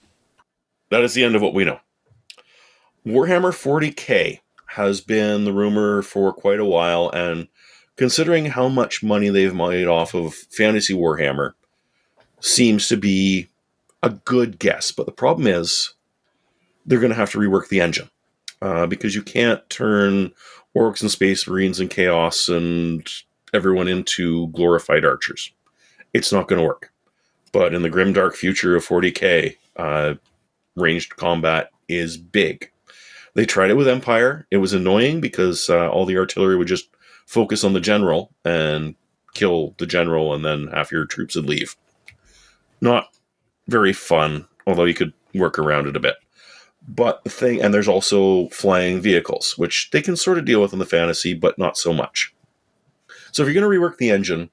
That is the end of what we know. Warhammer 40K has been the rumor for quite a while, and considering how much money they've made off of Fantasy Warhammer, seems to be a good guess. But the problem is they're going to have to rework the engine because you can't turn Orcs and Space Marines and Chaos and everyone into glorified archers. It's not going to work. But in the grimdark future of 40K, ranged combat is big. They tried it with Empire. It was annoying because all the artillery would just focus on the general and kill the general, and then half your troops would leave. Not very fun, although you could work around it a bit. But the thing, and there's also flying vehicles, which they can sort of deal with in the fantasy, but not so much. So if you're going to rework the engine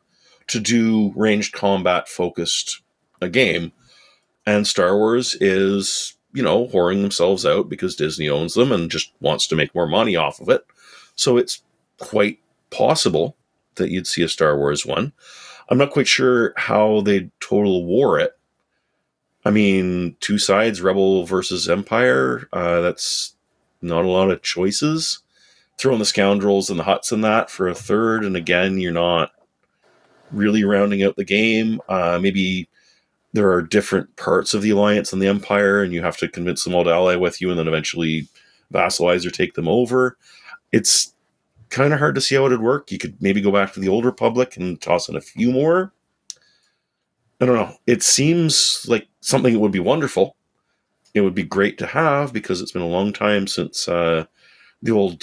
to do ranged combat focused a game, and Star Wars is, whoring themselves out because Disney owns them and just wants to make more money off of it. So it's quite possible that you'd see a Star Wars one. I'm not quite sure how they'd Total War it. I mean, 2 sides, Rebel versus Empire, that's not a lot of choices. Throw in the Scoundrels and the Hutts in that for a third, and again, you're not really rounding out the game. Maybe there are different parts of the Alliance and the Empire, and you have to convince them all to ally with you and then eventually vassalize or take them over. It's kind of hard to see how it would work. You could maybe go back to the Old Republic and toss in a few more. I don't know. It seems like something that would be wonderful. It would be great to have because it's been a long time since the old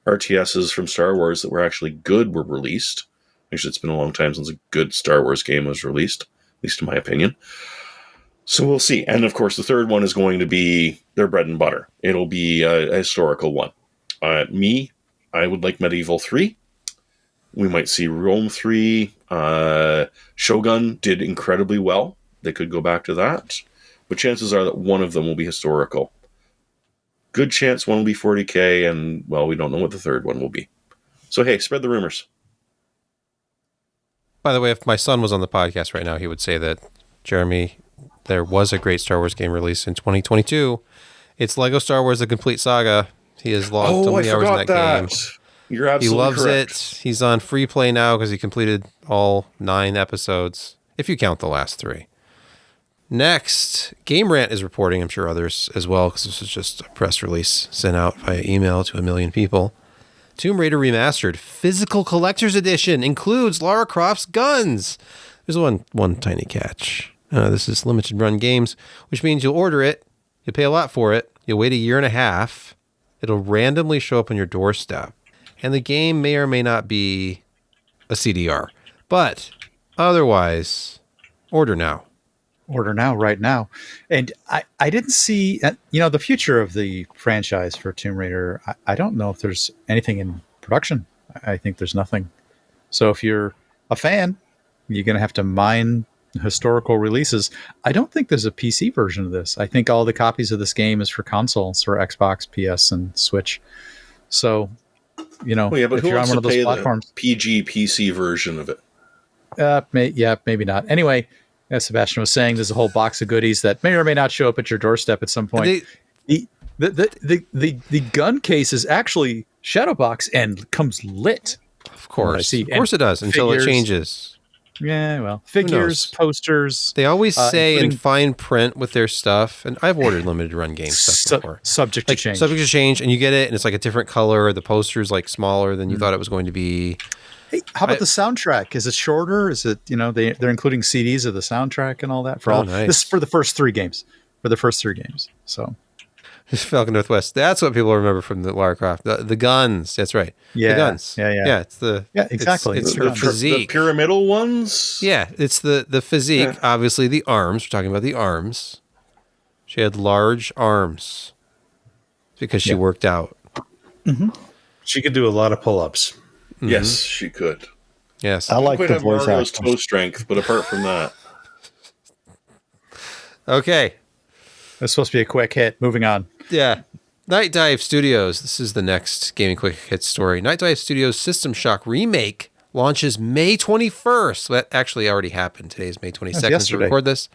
RTSs from Star Wars that were actually good were released. Actually, it's been a long time since a good Star Wars game was released, at least in my opinion. So we'll see. And of course, the third one is going to be their bread and butter. It'll be a historical one. I would like Medieval 3. We might see Rome 3. Shogun did incredibly well. They could go back to that. But chances are that one of them will be historical. Good chance one will be 40K, and, well, we don't know what the third one will be. So, hey, spread the rumors. By the way, if my son was on the podcast right now, he would say that, Jeremy, there was a great Star Wars game released in 2022. It's Lego Star Wars: The Complete Saga. He has logged so many hours in that game. You're absolutely He loves correct. it. He's on free play now because he completed all 9 episodes, if you count the last 3. Next, Game Rant is reporting, I'm sure others as well, because this is just a press release sent out via email to 1 million people. Tomb Raider Remastered Physical Collector's Edition includes Lara Croft's guns. There's one tiny catch. This is limited run games, which means you'll order it, you'll pay a lot for it, you'll wait a year and a half, it'll randomly show up on your doorstep, and the game may or may not be a CDR. But otherwise, order now. Order now, right now. And I didn't see, the future of the franchise for Tomb Raider. I don't know if there's anything in production. I think there's nothing. So if you're a fan, you're going to have to mine historical releases. I don't think there's a PC version of this. I think all the copies of this game is for consoles, for Xbox, PS, and Switch. So, But if who you're on wants one to of those pay platforms, the PG PC version of it? maybe not. Anyway, as Sebastian was saying, there's a whole box of goodies that may or may not show up at your doorstep at some point. The gun case is actually Shadowbox and comes lit. Of course. See. Of course it does, until it changes. Yeah, well, figures, posters. They always say in including fine print with their stuff, and I've ordered limited run game stuff before. Subject to change. Subject to change, and you get it, and it's like a different color. The poster's like smaller than you thought it was going to be. Hey, how about the soundtrack? Is it shorter? Is it, they're including CDs of the soundtrack and all that? Nice. This is for the first 3 games. So Falcon Northwest. That's what people remember from the Lara Croft. The guns. That's right. Yeah. The guns. Yeah. It's the exactly. It's her physique. The pyramidal ones? Yeah, it's the physique. Yeah. Obviously, the arms. We're talking about the arms. She had large arms because she worked out. Mm-hmm. She could do a lot of pull-ups. Mm-hmm. Yes, she could. Yes. I like Quite the have voice Mario's actors. toe strength, but apart from that, Okay. it's supposed to be a quick hit. Moving on. Yeah. Night Dive Studios. This is the next Gaming Quick Hit story. Night Dive Studios System Shock Remake launches May 21st. That actually already happened. Today is May 22nd as we yesterday. record this.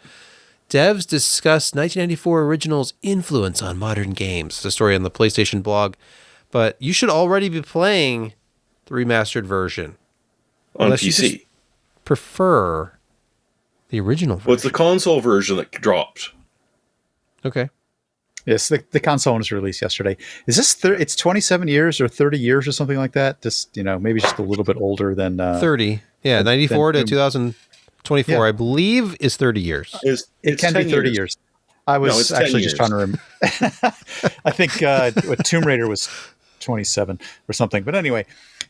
Devs discuss 1994 Original's influence on modern games. It's a story on the PlayStation blog. But you should already be playing the remastered version. on Unless you PC. just prefer the original version. Well, it's the console version that dropped. Okay. Yes, the console was released yesterday. Is this it's 27 years or 30 years or something like that? Just, maybe just a little bit older than 30. Yeah, 94 to then- 2024, Yeah. I believe, is 30 years. It can be 30 years. I was it's 10 actually just years. trying to remember. I think Tomb Raider was 27 or something. But anyway,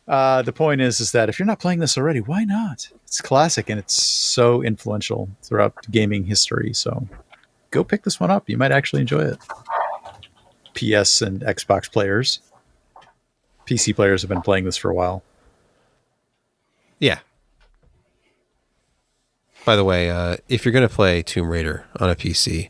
the point is that if you're not playing this already, why not? It's classic and it's so influential throughout gaming history. So go pick this one up. You might actually enjoy it. PS and Xbox players. PC players have been playing this for a while. Yeah. By the way, if you're going to play Tomb Raider on a PC,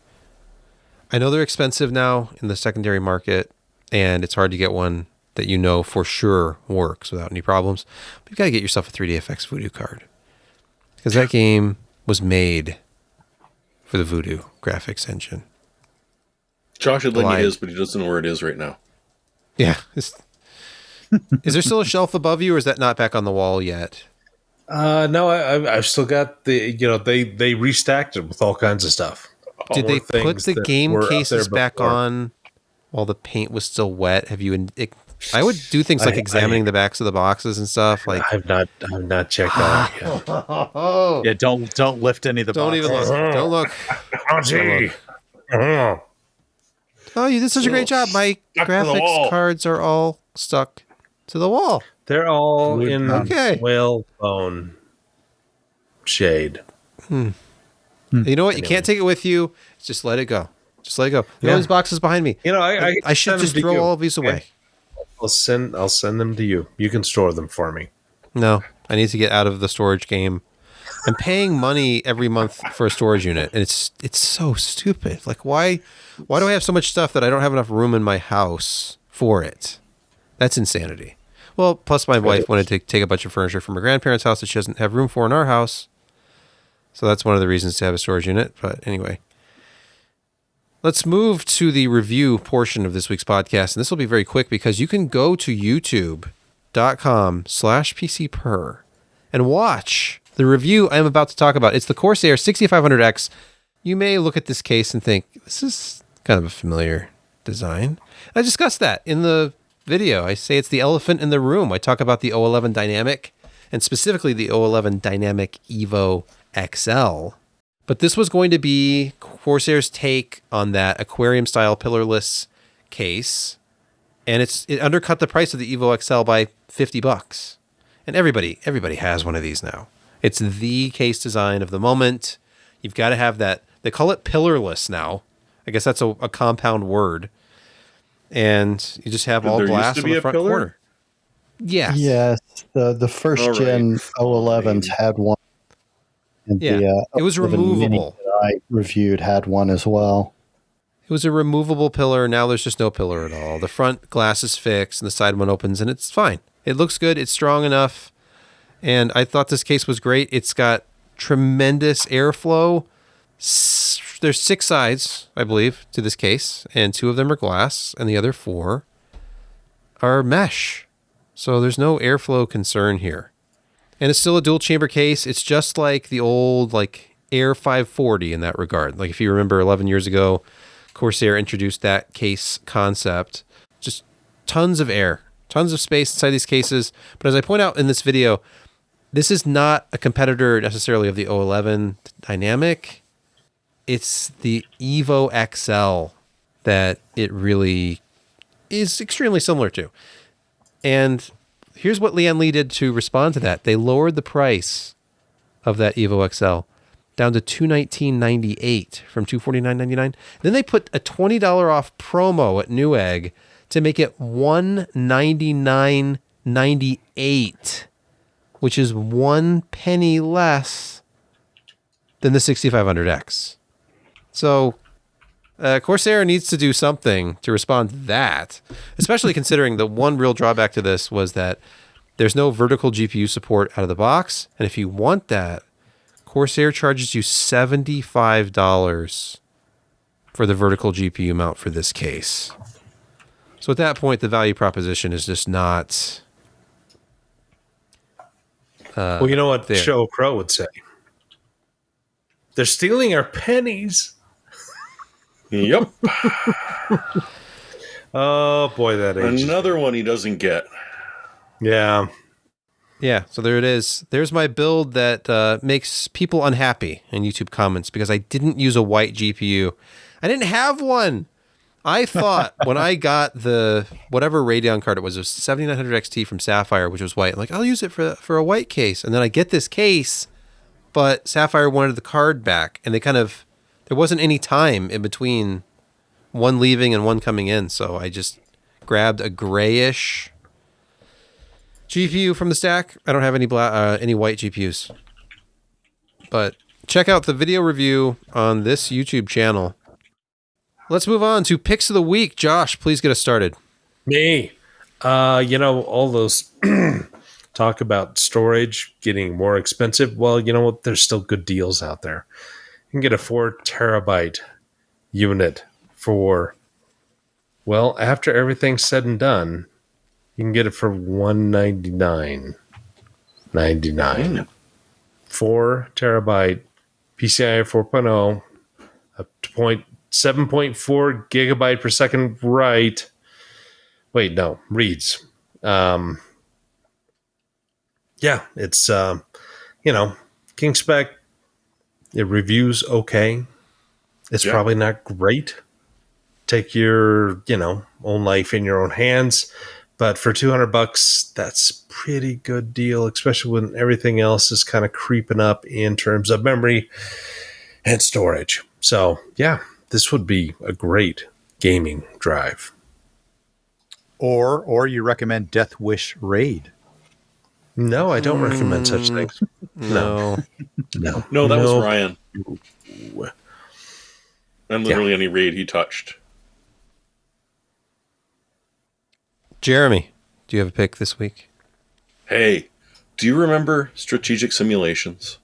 I know they're expensive now in the secondary market, and it's hard to get one that you know for sure works without any problems. But you've got to get yourself a 3DFX Voodoo card, because that game was made for the Voodoo graphics engine. Josh had lent Blind. me his, but he doesn't know where it is right now. Yeah. Is there still a shelf above you, or is that not back on the wall yet? No, I've still got the. They restacked it with all kinds of stuff. Did More they put things the that game were up there cases back before. on while the paint was still wet? Have you? I would do things like examining the backs of the boxes and stuff. Like I've not checked on it yet. Yeah, don't lift any of the don't boxes. even look. Don't look. Oh, gee. Oh. Oh, you did such a great job. My Stuck to the graphics wall. cards are all stuck to the wall. They're all Wood in Okay. whale bone shade. You know what? You can't take it with you. Just let it go. Just let it go. There are all these boxes behind me. I should send just them to throw you, all of these okay? away. I'll send them to you. You can store them for me. No, I need to get out of the storage game. I'm paying money every month for a storage unit, and it's so stupid. Like, why do I have so much stuff that I don't have enough room in my house for it? That's insanity. Well, plus my wife wanted to take a bunch of furniture from her grandparents' house that she doesn't have room for in our house. So that's one of the reasons to have a storage unit. But anyway, let's move to the review portion of this week's podcast. And this will be very quick because you can go to youtube.com/PCPer and watch the review I'm about to talk about. It's the Corsair 6500X. You may look at this case and think, this is kind of a familiar design. I discussed that in the video. I say it's the elephant in the room. I talk about the O11 Dynamic and specifically the O11 Dynamic Evo XL. But this was going to be Corsair's take on that aquarium-style pillarless case, and it undercut the price of the Evo XL by $50. And everybody has one of these now. It's the case design of the moment. You've got to have that. They call it pillarless now. I guess that's a compound word. And you just have all There used glass to on be the a front pillar? corner. Yes. Yes, the first All right. gen O11s had one. And Yeah, the it was 11 Mini removable. that I reviewed had one as well. It was a removable pillar. Now there's just no pillar at all. The front glass is fixed and the side one opens and it's fine. It looks good. It's strong enough. And I thought this case was great. It's got tremendous airflow. There's 6 sides, I believe, to this case, and 2 of them are glass, and the other 4 are mesh. So there's no airflow concern here. And it's still a dual chamber case. It's just like the old Air 540 in that regard. Like if you remember 11 years ago, Corsair introduced that case concept. Just tons of air, tons of space inside these cases. But as I point out in this video, this is not a competitor necessarily of the O11 Dynamic. It's the Evo XL that it really is extremely similar to. And here's what Lian Li did to respond to that. They lowered the price of that Evo XL down to $219.98 from $249.99. Then they put a $20 off promo at Newegg to make it $199.98, which is 1 penny less than the 6500X. So Corsair needs to do something to respond to that, especially considering the one real drawback to this was that there's no vertical GPU support out of the box. And if you want that, Corsair charges you $75 for the vertical GPU mount for this case. So at that point, the value proposition is just not... Well, you know what there. Joe Crow would say? They're stealing our pennies. Yep. Oh, boy, that ages. Another one he doesn't get. Yeah. Yeah, so there it is. There's my build that makes people unhappy in YouTube comments because I didn't use a white GPU. I didn't have one. I thought when I got the whatever Radeon card it was 7900 XT from Sapphire, which was white. I'm like, I'll use it for a white case. And then I get this case, but Sapphire wanted the card back. And there wasn't any time in between one leaving and one coming in. So I just grabbed a grayish GPU from the stack. I don't have any white GPUs. But check out the video review on this YouTube channel. Let's move on to picks of the week. Josh, please get us started. Me. All those talk about storage getting more expensive. Well, you know what? There's still good deals out there. You can get a 4 terabyte unit for, well, after everything's said and done, you can get it for $199. $499. 4 terabyte PCIe 4.0 up to 7.4 gigabyte per second write. Wait, no, reads. Yeah, it's King spec. It reviews okay. It's probably not great. Take your, own life in your own hands. But for $200, that's a pretty good deal, especially when everything else is kind of creeping up in terms of memory and storage. So, yeah, this would be a great gaming drive. Or you recommend Death Wish Raid. No, I don't recommend such things. No. No, that was Ryan. And literally any raid he touched. Jeremy, do you have a pick this week? Hey, do you remember Strategic Simulations?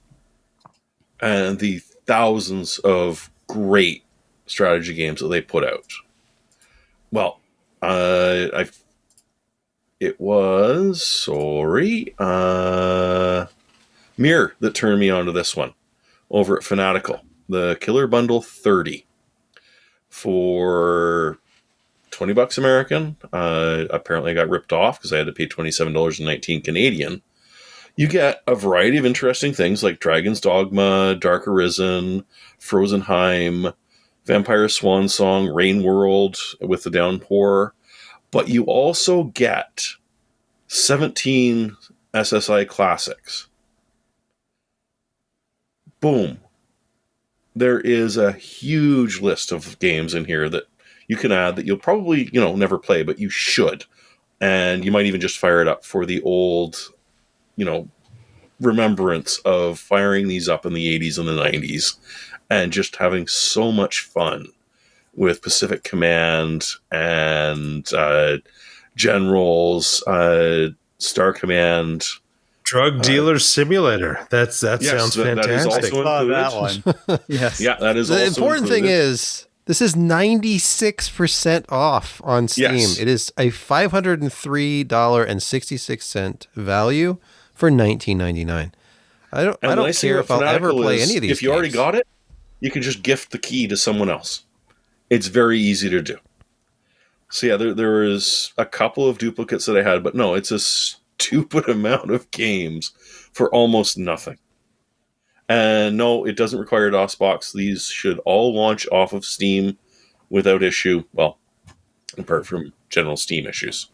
And the thousands of great strategy games that they put out. Well, it was Mir that turned me onto this one over at Fanatical. The Killer Bundle 30 for $20 American. Apparently I got ripped off because I had to pay $27.19 Canadian. You get a variety of interesting things like Dragon's Dogma, Dark Arisen, Frozenheim, Vampire Swan Song, Rain World with the Downpour. But you also get 17 SSI classics. Boom. There is a huge list of games in here that you can add that you'll probably, never play, but you should. And you might even just fire it up for the old, remembrance of firing these up in the 80s and the 90s and just having so much fun with Pacific Command and Generals, Star Command. Drug Dealer Simulator. That sounds fantastic. That is also that one. Yes. Yeah, that is The also important thing included. is this is 96% off on Steam. Yes. It is a $503.66 value for $19.99. I don't care if I'll ever play any of these. If you already got it, you can just gift the key to someone else. It's very easy to do. So yeah, there is a couple of duplicates that I had, but no, it's a stupid amount of games for almost nothing. And no, it doesn't require a DOSBox. These should all launch off of Steam without issue. Well, apart from general Steam issues.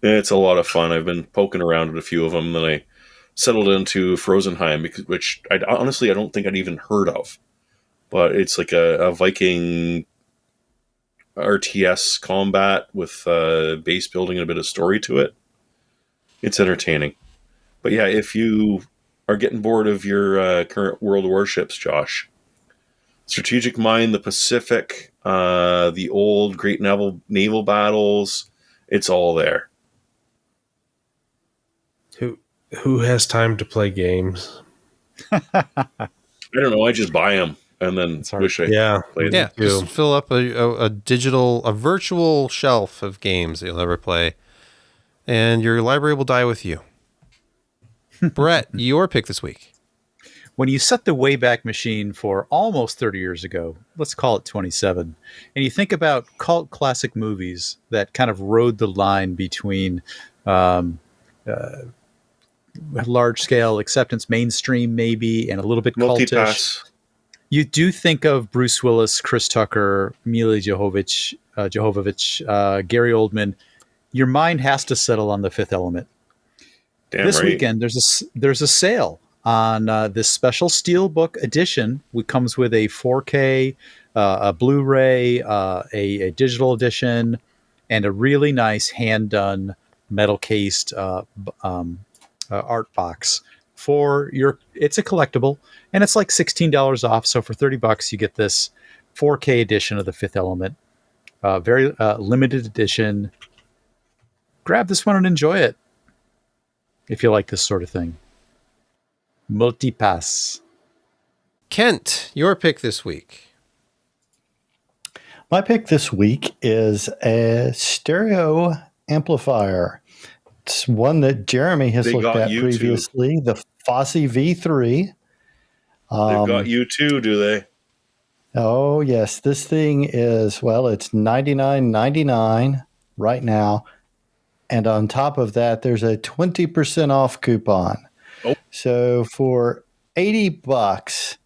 It's a lot of fun. I've been poking around at a few of them, then I settled into Frozenheim, which I don't think I'd even heard of. But it's like a Viking RTS combat with base building and a bit of story to it. It's entertaining. But yeah, if you are getting bored of your current World of Warships, Josh, Strategic Mind, the Pacific, the old great naval battles, it's all there. Who has time to play games? I don't know. I just buy them and then wish I played them. Yeah, just fill up a virtual shelf of games that you'll never play, and your library will die with you. Brett, your pick this week. When you set the Wayback Machine for almost 30 years ago, let's call it 27, and you think about cult classic movies that kind of rode the line between large-scale acceptance, mainstream maybe, and a little bit cultish. Multipass. You do think of Bruce Willis, Chris Tucker, Mila Jovovich, Gary Oldman. Your mind has to settle on The Fifth Element. Damn this right. weekend, there's a sale on this special Steelbook edition, which comes with a 4K, a Blu-ray, a digital edition, and a really nice hand-done metal-cased art box. It's a collectible, and it's like $16 off. So for $30, you get this 4K edition of The Fifth Element, very limited edition. Grab this one and enjoy it if you like this sort of thing. Multipass. Kent, your pick this week. My pick this week is a stereo amplifier It's one that Jeremy has They looked got at you too. previously, the Fosse V3. They've got you too, do they? Oh, yes. This thing is, well, it's $99.99 right now. And on top of that, there's a 20% off coupon. Oh. So for $80,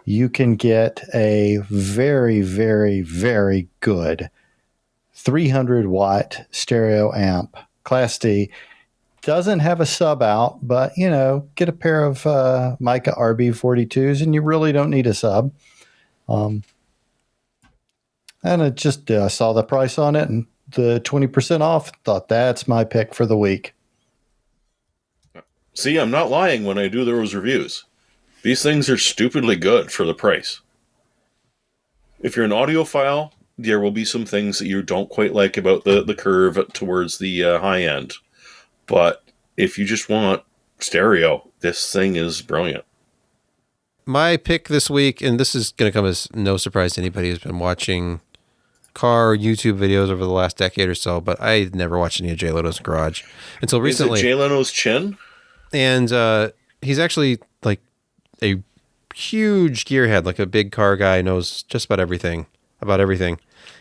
you can get a very, very, very good 300-watt stereo amp. Class D. Doesn't have a sub out, but, get a pair of Mica RB42s, and you really don't need a sub. And I just saw the price on it and the 20% off. Thought that's my pick for the week. See, I'm not lying when I do those reviews. These things are stupidly good for the price. If you're an audiophile, there will be some things that you don't quite like about the curve towards the high end. But if you just want stereo, this thing is brilliant. My pick this week, and this is going to come as no surprise to anybody who's been watching car YouTube videos over the last decade or so, but I never watched any of Jay Leno's garage until recently. Is it Jay Leno's chin? And he's actually like a huge gearhead, like a big car guy, knows just about everything.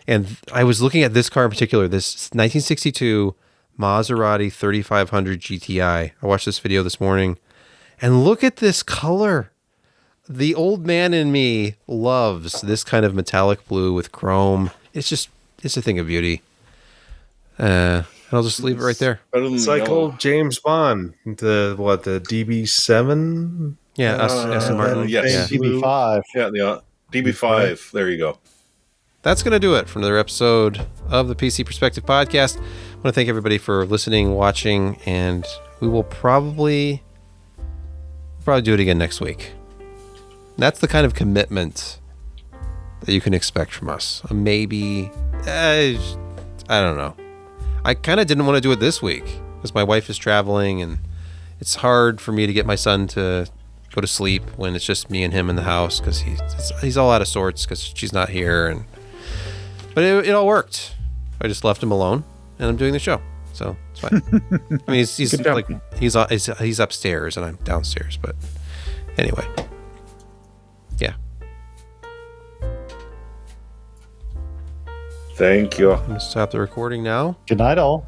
And I was looking at this car in particular, this 1962 Maserati 3500 GTI. I watched this video this morning, and look at this color. The old man in me loves this kind of metallic blue with chrome. It's a thing of beauty. I'll just leave it right there. It's like old James Bond, the DB7? Yeah, Aston Martin. Yes. Yeah. DB5. Yeah, the DB5. There you go. That's going to do it for another episode of the PC Perspective Podcast. I want to thank everybody for listening, watching, and we will probably do it again next week. That's the kind of commitment that you can expect from us. Maybe, I don't know. I kind of didn't want to do it this week because my wife is traveling and it's hard for me to get my son to go to sleep when it's just me and him in the house because he's all out of sorts because she's not here. But it all worked. I just left him alone and I'm doing the show. So it's fine. I mean, he's upstairs and I'm downstairs, but anyway. Yeah. Thank you. I'm going to stop the recording now. Good night, all.